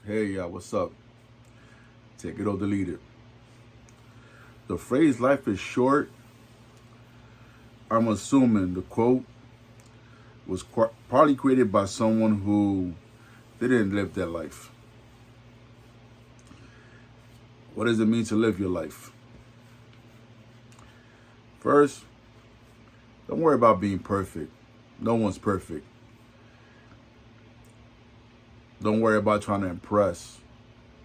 Hey, what's up? Take it or delete it. The phrase life is short, I'm assuming the quote was partly created by someone who didn't live their life. What does it mean to live your life? First, don't worry about being perfect. No one's perfect. Don't worry about trying to impress.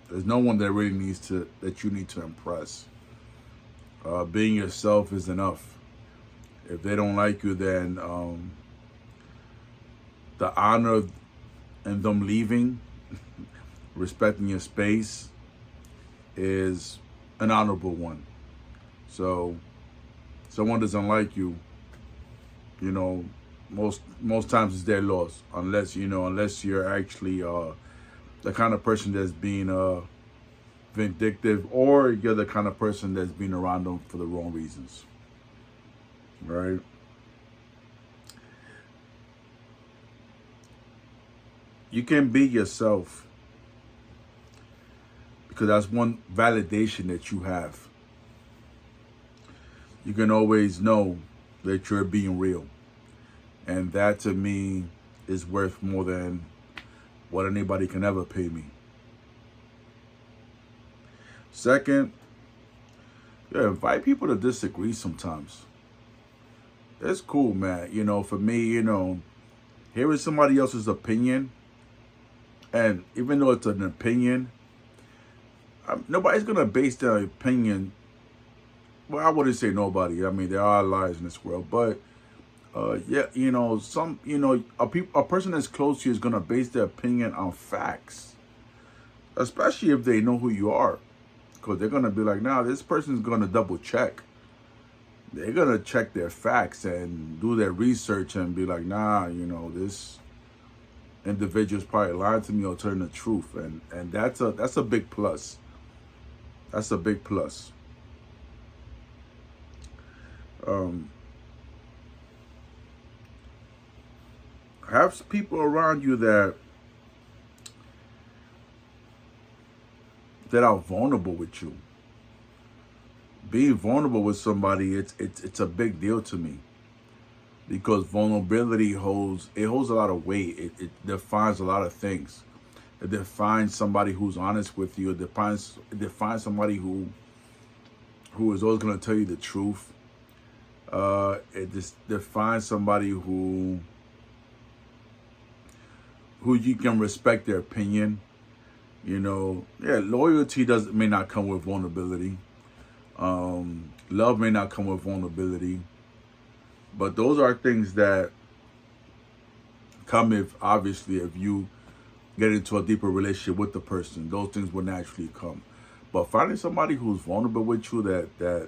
There's no one that really that you need to impress. Being yourself is enough. If they don't like you, then the honor in them leaving, respecting your space, is an honorable one. So, someone doesn't like you, you know, most times it's their loss, unless you're actually the kind of person that's being vindictive, or you're the kind of person that's being around them for the wrong reasons, right? You can be yourself because that's one validation that you have. You can always know that you're being real. And that to me is worth more than what anybody can ever pay me. Second, yeah, invite people to disagree sometimes. It's cool, man. For me, hearing somebody else's opinion, and even though it's an opinion, nobody's going to base their opinion. Well, I wouldn't say nobody. I mean, there are lies in this world, but yeah, a person that's close to you is gonna base their opinion on facts, especially if they know who you are, because they're gonna be like, "Nah, this person's gonna double check. They're gonna check their facts and do their research and be like, nah, this individual's probably lying to me or telling the truth," and that's a big plus. That's a big plus. Have people around you that are vulnerable with you. Being vulnerable with somebody, it's a big deal to me, because vulnerability holds a lot of weight. It defines a lot of things. It defines somebody who's honest with you. It defines somebody who is always going to tell you the truth. It just defines somebody who you can respect their opinion. Loyalty may not come with vulnerability. Love may not come with vulnerability. But those are things that come if you get into a deeper relationship with the person. Those things will naturally come. But finding somebody who's vulnerable with you, that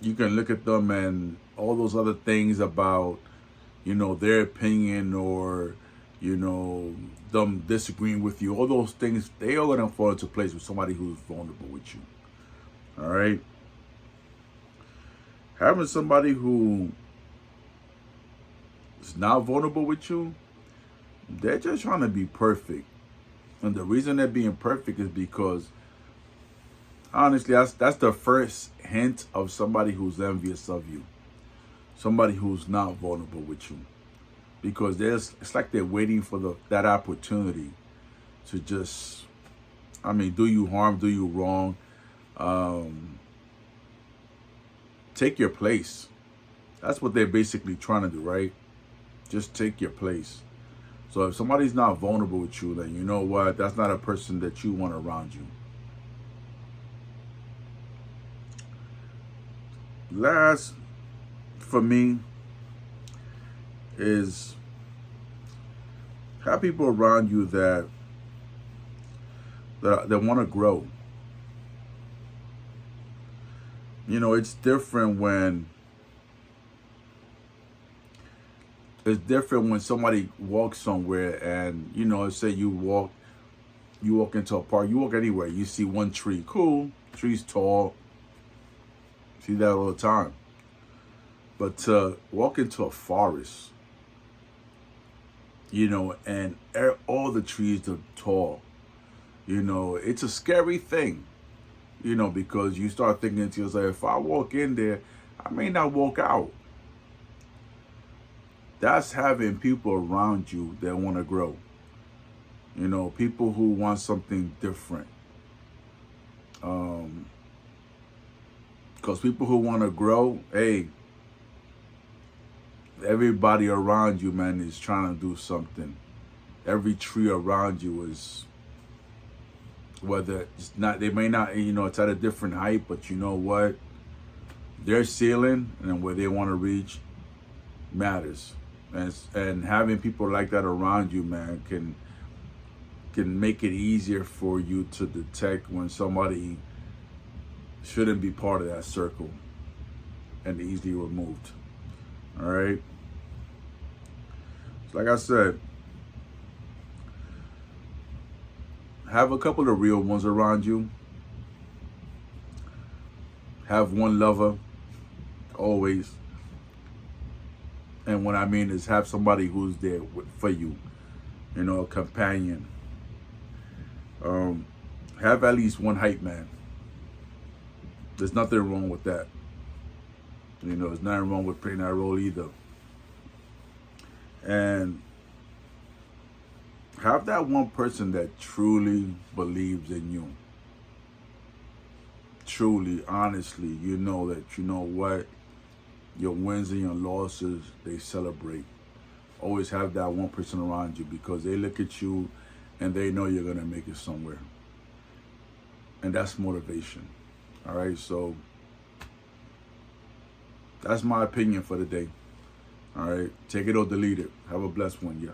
you can look at them and all those other things about, their opinion, or, them disagreeing with you, all those things, they are going to fall into place with somebody who's vulnerable with you. All right? Having somebody who is not vulnerable with you, they're just trying to be perfect. And the reason they're being perfect is because, honestly, that's the first hint of somebody who's envious of you. Somebody who's not vulnerable with you. Because it's like they're waiting for that opportunity to just, do you harm, do you wrong, take your place. That's what they're basically trying to do, right? Just take your place. So if somebody's not vulnerable with you, then you know what? That's not a person that you want around you. Last, for me, is have people around you that want to grow. It's different when somebody walks somewhere and, say you walk into a park, you walk anywhere, you see one tree, cool, tree's tall, see that all the time. But to walk into a forest and all the trees are tall. It's a scary thing, because you start thinking to yourself, if I walk in there, I may not walk out. That's having people around you that want to grow. People who want something different. Because people who want to grow, hey, everybody around you, man, is trying to do something. Every tree around you is, whether it's not, they may not, it's at a different height, but you know what? Their ceiling and where they want to reach matters. And having people like that around you, man, can make it easier for you to detect when somebody shouldn't be part of that circle and easily removed. All right. Like I said, have a couple of real ones around you. Have one lover always. And what I mean is have somebody who's there for you, a companion. Have at least one hype man. There's nothing wrong with that. There's nothing wrong with playing that role either. And have that one person that truly believes in you. Truly, honestly, that what, your wins and your losses, they celebrate. Always have that one person around you, because they look at you and they know you're going to make it somewhere. And that's motivation. All right, so that's my opinion for the day. All right, take it or delete it. Have a blessed one, yeah.